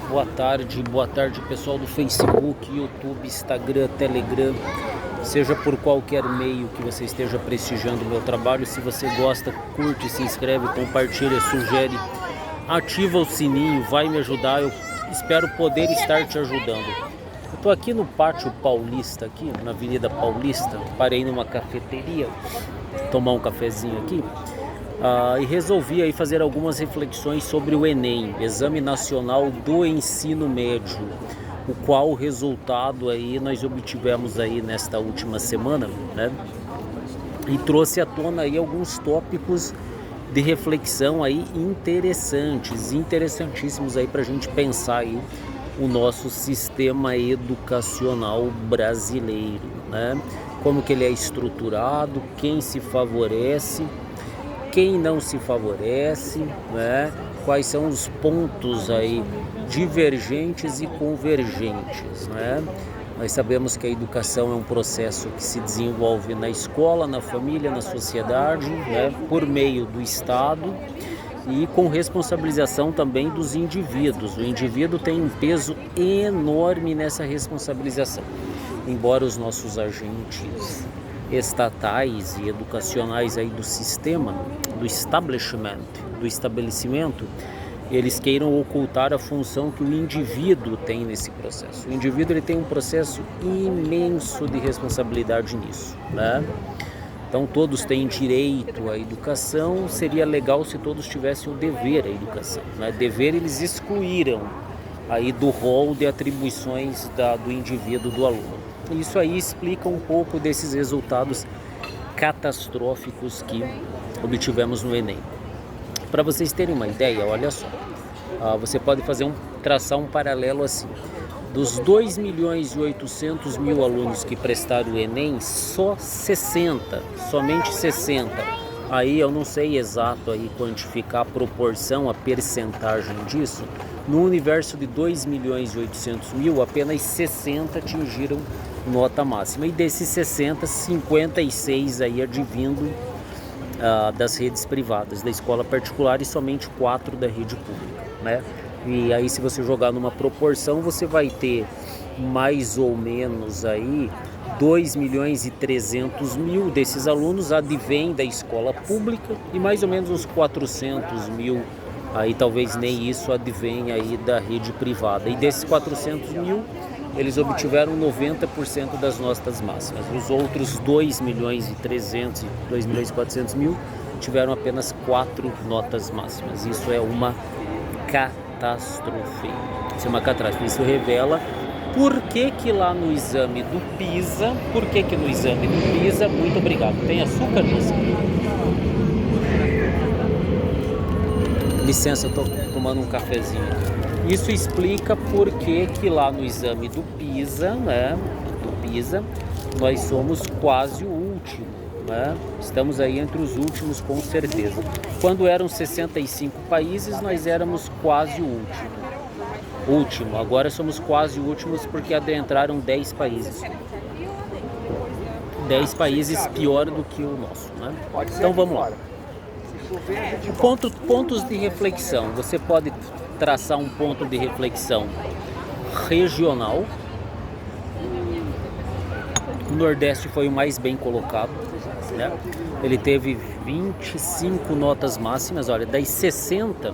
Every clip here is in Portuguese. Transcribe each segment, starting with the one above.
boa tarde pessoal do Facebook, YouTube, Instagram, Telegram, seja por qualquer meio que você esteja prestigiando o meu trabalho. Se você gosta, curte, se inscreve, compartilha, sugere, ativa o sininho, vai me ajudar, eu espero poder estar te ajudando. Eu estou aqui no Pátio Paulista, aqui na Avenida Paulista, parei numa cafeteria, tomar um cafezinho aqui. E resolvi aí fazer algumas reflexões sobre o Enem, Exame Nacional do Ensino Médio, o qual o resultado aí nós obtivemos aí nesta última semana, né? E trouxe à tona aí alguns tópicos de reflexão aí interessantíssimos aí para a gente pensar aí o nosso sistema educacional brasileiro, né? Como que ele é estruturado, quem se favorece, quem não se favorece, né? Quais são os pontos aí divergentes e convergentes, né? Nós sabemos que a educação é um processo que se desenvolve na escola, na família, na sociedade, né? Por meio do Estado e com responsabilização também dos indivíduos. O indivíduo tem um peso enorme nessa responsabilização. Embora os nossos agentes estatais e educacionais aí do sistema, do estabelecimento, eles queiram ocultar a função que o indivíduo tem nesse processo. O indivíduo ele tem um processo imenso de responsabilidade nisso, né? Então todos têm direito à educação, seria legal se todos tivessem o dever à educação, né? Dever eles excluíram aí do rol de atribuições do indivíduo, do aluno. Isso aí explica um pouco desses resultados catastróficos que obtivemos no Enem. Para vocês terem uma ideia, olha só, você pode traçar um paralelo assim. Dos 2.800.000 alunos que prestaram o Enem, somente 60. Aí eu não sei exato aí quantificar a proporção, a percentagem disso. No universo de 2.800.000, apenas 60 atingiram nota máxima. E desses 60, 56 aí advindo das redes privadas, da escola particular, e somente 4 da rede pública, né? E aí se você jogar numa proporção, você vai ter mais ou menos aí 2.300.000 desses alunos advêm da escola pública e mais ou menos uns 400.000, aí talvez nem isso, advém aí da rede privada. E desses 400.000, eles obtiveram 90% das notas máximas. Os outros 2.300.000 e 2.400.000 tiveram apenas 4 notas máximas. Isso é uma catástrofe. Isso é uma catástrofe. Isso revela por que lá no exame do PISA, muito obrigado. Tem açúcar, moça? Licença, eu tô tomando um cafezinho. Isso explica por que lá no exame do PISA, né? Nós somos quase o último, né? Estamos aí entre os últimos com certeza. Quando eram 65 países, nós éramos quase o último. Agora somos quase últimos porque adentraram 10 países. 10 países pior do que o nosso, né? Então vamos lá. Pontos de reflexão. Você pode traçar um ponto de reflexão regional. O Nordeste foi o mais bem colocado, né? Ele teve 25 notas máximas. Olha, das 60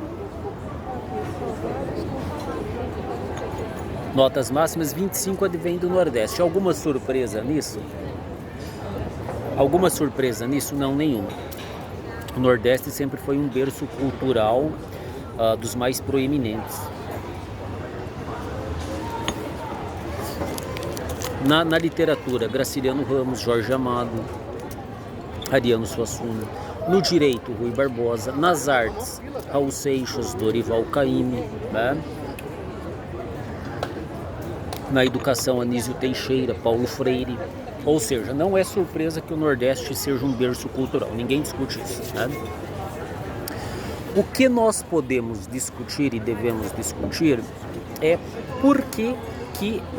notas máximas, 25 advém do Nordeste. Alguma surpresa nisso? Não, nenhuma. O Nordeste sempre foi um berço cultural dos mais proeminentes. Na literatura, Graciliano Ramos, Jorge Amado, Ariano Suassuna. No direito, Rui Barbosa. Nas artes, Raul Seixas, Dorival Caymmi, né? Na educação, Anísio Teixeira, Paulo Freire. Ou seja, não é surpresa que o Nordeste seja um berço cultural. Ninguém discute isso, né? O que nós podemos discutir e devemos discutir é por que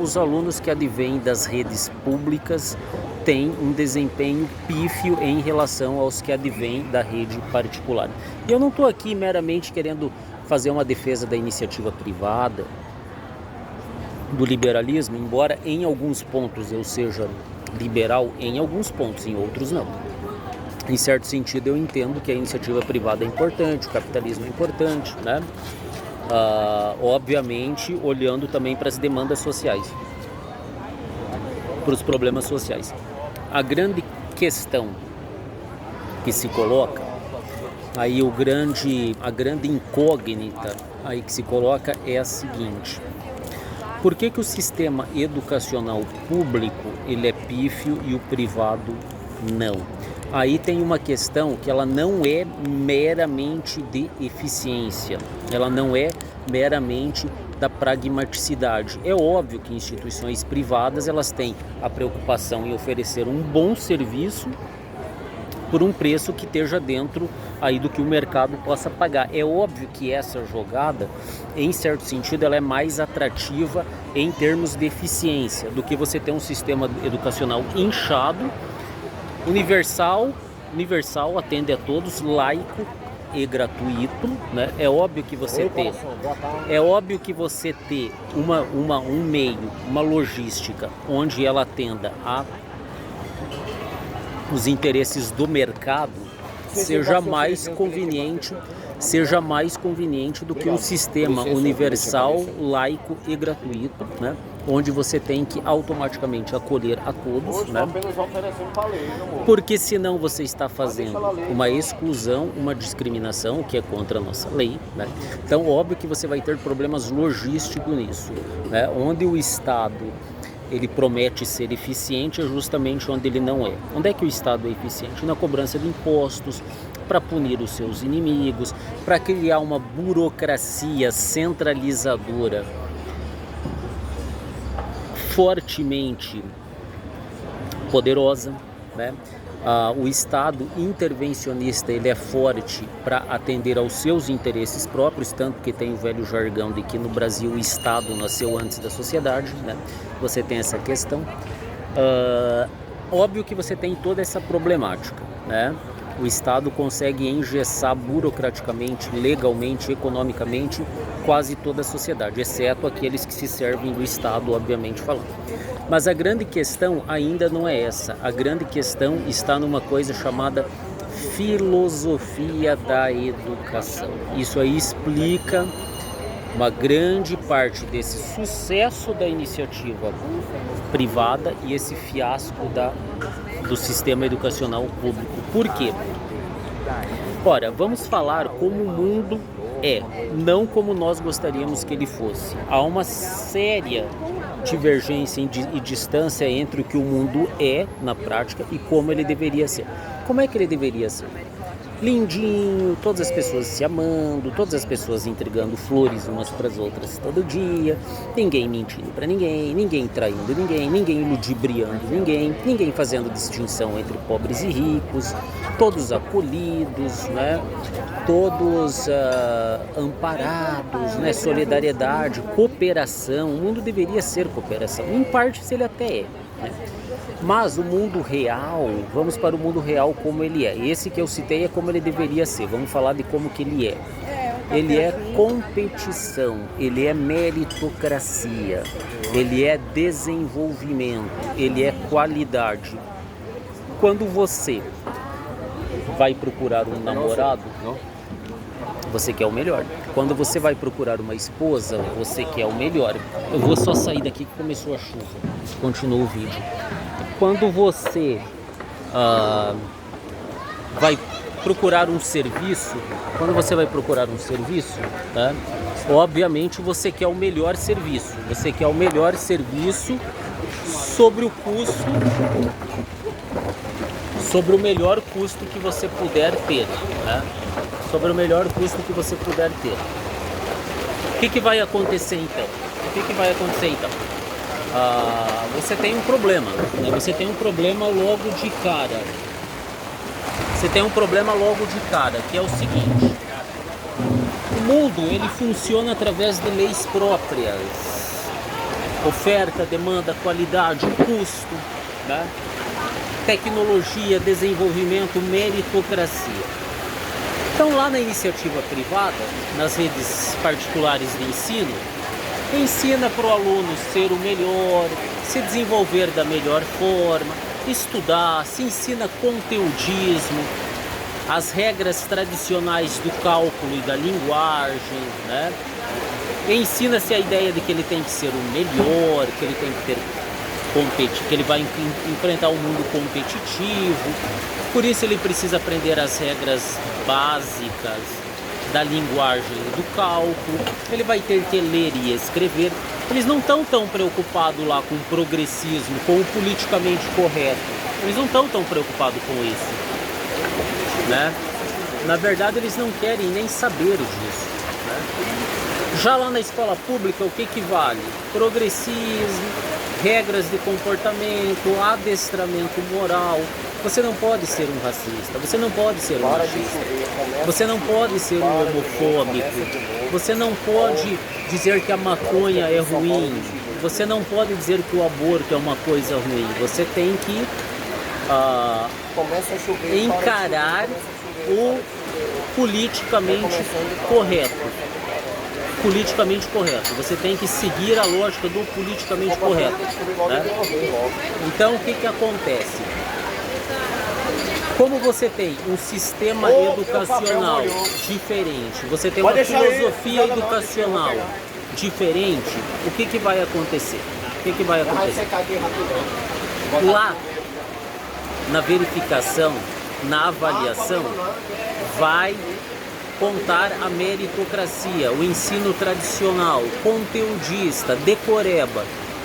os alunos que advêm das redes públicas têm um desempenho pífio em relação aos que advêm da rede particular. E eu não estou aqui meramente querendo fazer uma defesa da iniciativa privada, do liberalismo, embora em alguns pontos eu seja liberal, em alguns pontos, em outros não. Em certo sentido eu entendo que a iniciativa privada é importante, o capitalismo é importante, né? Obviamente olhando também para as demandas sociais, para os problemas sociais. A grande questão que se coloca, aí a grande incógnita aí que se coloca é a seguinte: por que o sistema educacional público ele é pífio e o privado não? Aí tem uma questão que ela não é meramente de eficiência, ela não é meramente da pragmaticidade. É óbvio que instituições privadas elas têm a preocupação em oferecer um bom serviço por um preço que esteja dentro aí do que o mercado possa pagar. É óbvio que essa jogada, em certo sentido, ela é mais atrativa em termos de eficiência do que você ter um sistema educacional inchado, universal, atende a todos, laico e gratuito, né? É óbvio que você ter um meio, uma logística onde ela atenda a os interesses do mercado seja mais conveniente do que um sistema universal, laico e gratuito, né? Onde você tem que automaticamente acolher a todos, né? Porque senão você está fazendo uma exclusão, uma discriminação, que é contra a nossa lei, né? Então, óbvio que você vai ter problemas logísticos nisso, né? Onde o Estado ele promete ser eficiente é justamente onde ele não é. Onde é que o Estado é eficiente? Na cobrança de impostos, para punir os seus inimigos, para criar uma burocracia centralizadora fortemente poderosa, né? O Estado intervencionista ele é forte para atender aos seus interesses próprios, tanto que tem o velho jargão de que no Brasil o Estado nasceu antes da sociedade, né? Você tem essa questão. Óbvio que você tem toda essa problemática, né? O Estado consegue engessar burocraticamente, legalmente, economicamente quase toda a sociedade, exceto aqueles que se servem do Estado, obviamente falando. Mas a grande questão ainda não é essa. A grande questão está numa coisa chamada filosofia da educação. Isso aí explica uma grande parte desse sucesso da iniciativa privada e esse fiasco do sistema educacional público. Por quê? Ora, vamos falar como o mundo é, não como nós gostaríamos que ele fosse. Há uma séria divergência e distância entre o que o mundo é na prática e como ele deveria ser. Como é que ele deveria ser? Lindinho, todas as pessoas se amando, todas as pessoas entregando flores umas para as outras todo dia, ninguém mentindo para ninguém, ninguém traindo ninguém, ninguém ludibriando ninguém fazendo distinção entre pobres e ricos, todos acolhidos, né? Todos amparados, né? Solidariedade, cooperação. O mundo deveria ser cooperação, em parte ele até é, né? Mas o mundo real, vamos para o mundo real como ele é. Esse que eu citei é como ele deveria ser. Vamos falar de como que ele é. Ele é competição, ele é meritocracia, ele é desenvolvimento, ele é qualidade. Quando você vai procurar um namorado, você quer o melhor. Quando você vai procurar uma esposa, você quer o melhor. Eu vou só sair daqui que começou a chuva. Continua o vídeo. Quando você vai procurar um serviço, tá? Obviamente você quer o melhor serviço. Você quer o melhor serviço sobre o melhor custo que você puder ter, né? Sobre o melhor custo que você puder ter. O que vai acontecer então? Você tem um problema, né? Você tem um problema logo de cara. Que é o seguinte: o mundo ele funciona através de leis próprias. Oferta, demanda, qualidade, custo, né? Tecnologia, desenvolvimento, meritocracia. Então lá na iniciativa privada, nas redes particulares de ensino, Ensina para o aluno ser o melhor, se desenvolver da melhor forma, estudar, se ensina conteudismo, as regras tradicionais do cálculo e da linguagem, né? Ensina-se a ideia de que ele tem que ser o melhor, que ele tem que ter que ele vai enfrentar um mundo competitivo. Por isso ele precisa aprender as regras básicas da linguagem e do cálculo. Ele vai ter que ler e escrever. Eles não estão tão preocupados lá com o progressismo, com o politicamente correto. Eles não estão tão preocupados com isso, né? Na verdade, eles não querem nem saber disso, né? Já lá na escola pública, o que vale? Progressismo, regras de comportamento, adestramento moral. Você não pode ser um racista, você não pode ser um machista, você não pode ser um homofóbico, você não pode dizer que a maconha é ruim, você não pode dizer que o aborto é uma coisa ruim. Você tem que encarar o politicamente correto. Politicamente correto. Você tem que seguir a lógica do politicamente correto, né? Então o que acontece? Como você tem um sistema educacional diferente, você tem uma filosofia educacional diferente, o que vai acontecer? O que vai acontecer? Lá, na verificação, na avaliação, vai contar a meritocracia, o ensino tradicional, conteudista, decoreba,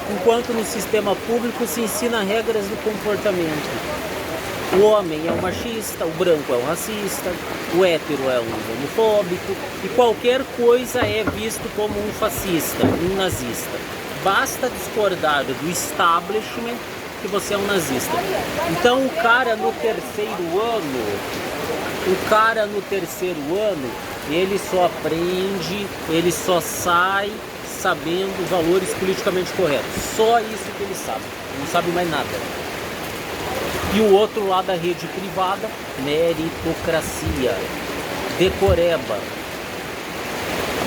enquanto no sistema público se ensina regras do comportamento. O homem é um machista, o branco é um racista, o hétero é um homofóbico e qualquer coisa é visto como um fascista, um nazista. Basta discordar do establishment que você é um nazista. Então o cara no terceiro ano, ele só aprende, ele só sai sabendo valores politicamente corretos. Só isso que ele sabe, não sabe mais nada. E o outro lá da rede privada, meritocracia, decoreba,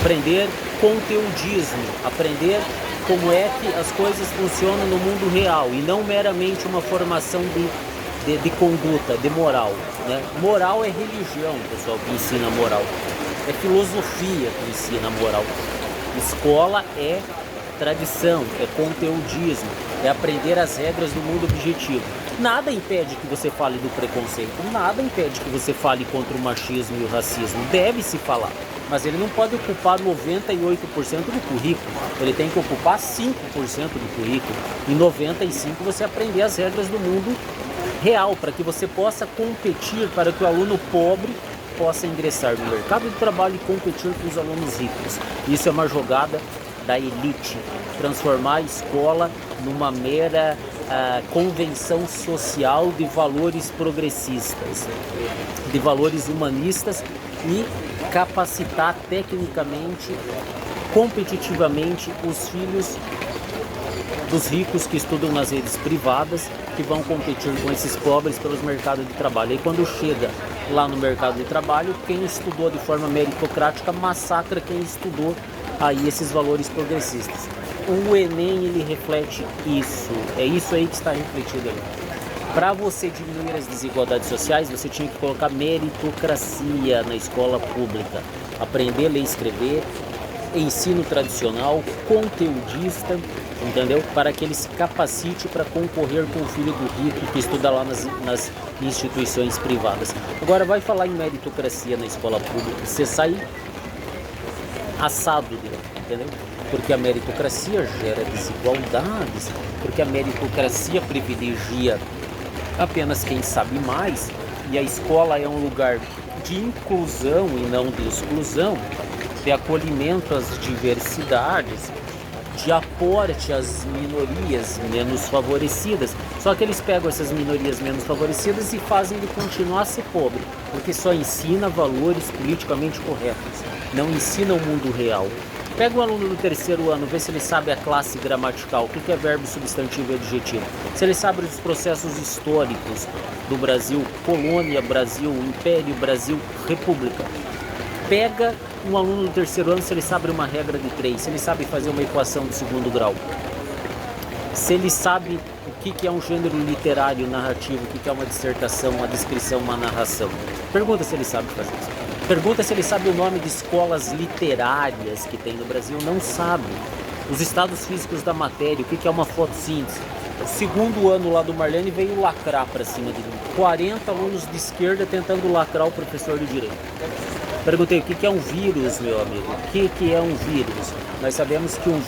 aprender conteudismo, aprender como é que as coisas funcionam no mundo real e não meramente uma formação de conduta, de moral, né? Moral é religião, pessoal, que ensina moral. É filosofia que ensina moral. Escola é tradição, é conteudismo, é aprender as regras do mundo objetivo. Nada impede que você fale do preconceito, nada impede que você fale contra o machismo e o racismo. Deve-se falar, mas ele não pode ocupar 98% do currículo. Ele tem que ocupar 5% do currículo. E 95% você aprender as regras do mundo real, para que você possa competir, para que o aluno pobre possa ingressar no mercado de trabalho e competir com os alunos ricos. Isso é uma jogada da elite, transformar a escola numa mera convenção social de valores progressistas, de valores humanistas e capacitar tecnicamente, competitivamente os filhos dos ricos que estudam nas redes privadas, que vão competir com esses pobres pelos mercados de trabalho. E quando chega lá no mercado de trabalho, quem estudou de forma meritocrática massacra quem estudou aí esses valores progressistas. O Enem, ele reflete isso, é isso aí que está refletido ali. Para você diminuir as desigualdades sociais, você tinha que colocar meritocracia na escola pública, aprender a ler e escrever, ensino tradicional, conteudista, entendeu? Para que ele se capacite para concorrer com o filho do rico que estuda lá nas instituições privadas. Agora vai falar em meritocracia na escola pública, você sai assado dele, entendeu? Porque a meritocracia gera desigualdades, porque a meritocracia privilegia apenas quem sabe mais, e a escola é um lugar de inclusão e não de exclusão, de acolhimento às diversidades, de aporte às minorias menos favorecidas. Só que eles pegam essas minorias menos favorecidas e fazem ele continuar a ser pobre, porque só ensina valores politicamente corretos, não ensina o mundo real. Pega um aluno do terceiro ano, vê se ele sabe a classe gramatical, o que é verbo, substantivo e adjetivo. Se ele sabe os processos históricos do Brasil, colônia, Brasil, Império, Brasil, República. Pega um aluno do terceiro ano se ele sabe uma regra de 3, se ele sabe fazer uma equação de segundo grau, se ele sabe o que é um gênero literário narrativo, o que é uma dissertação, uma descrição, uma narração. Pergunta se ele sabe fazer isso. Pergunta se ele sabe o nome de escolas literárias que tem no Brasil. Não sabe. Os estados físicos da matéria, o que é uma fotossíntese. O segundo ano lá do Marlene veio lacrar para cima de mim. 40 alunos de esquerda tentando lacrar o professor de direito. Perguntei o que é um vírus, meu amigo. O que é um vírus? Nós sabemos que um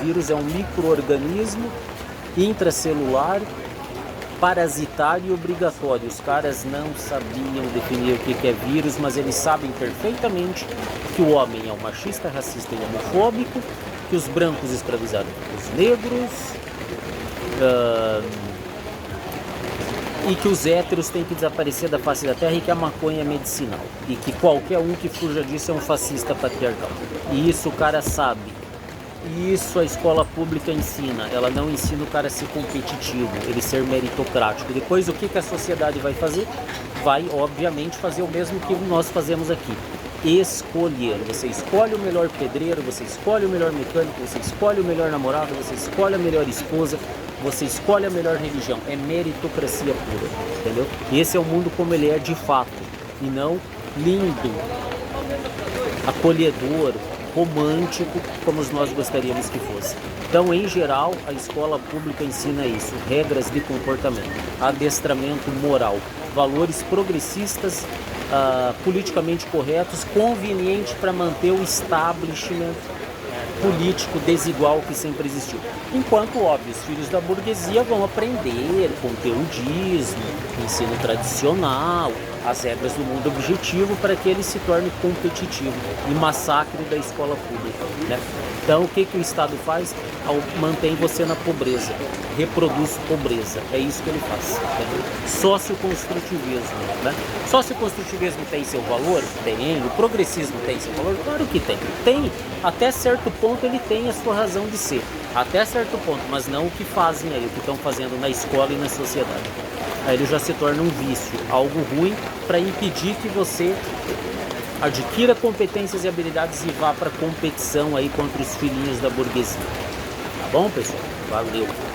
vírus é um micro-organismo intracelular, parasitário e obrigatório. Os caras não sabiam definir o que é vírus, mas eles sabem perfeitamente que o homem é um machista, racista e homofóbico, que os brancos escravizaram os negros, e que os héteros têm que desaparecer da face da terra e que a maconha é medicinal. E que qualquer um que fuja disso é um fascista patriarcal. E isso o cara sabe. E isso a escola pública ensina. Ela não ensina o cara a ser competitivo, ele ser meritocrático. Depois o que a sociedade vai fazer? Vai, obviamente, fazer o mesmo que nós fazemos aqui. Escolher. Você escolhe o melhor pedreiro, você escolhe o melhor mecânico, você escolhe o melhor namorado, você escolhe a melhor esposa, você escolhe a melhor religião. É meritocracia pura, entendeu? Esse é o mundo como ele é de fato, e não lindo, acolhedor, romântico, como nós gostaríamos que fosse. Então, em geral, a escola pública ensina isso: regras de comportamento, adestramento moral, valores progressistas, politicamente corretos, conveniente para manter o establishment político desigual que sempre existiu. Enquanto, óbvio, os filhos da burguesia vão aprender conteudismo, ensino tradicional, as regras do mundo objetivo para que ele se torne competitivo, e massacre da escola pública, né? Então, o que o Estado faz? Mantém você na pobreza, reproduz pobreza. É isso que ele faz. Né? Socioconstrutivismo, né? Socioconstrutivismo tem seu valor? Tem. O progressismo tem seu valor? Claro que tem. Tem, até certo ponto ele tem a sua razão de ser. Até certo ponto, mas não o que fazem aí, o que estão fazendo na escola e na sociedade. Aí ele já se torna um vício, algo ruim para impedir que você adquira competências e habilidades e vá para competição aí contra os filhinhos da burguesia. Tá bom, pessoal? Valeu!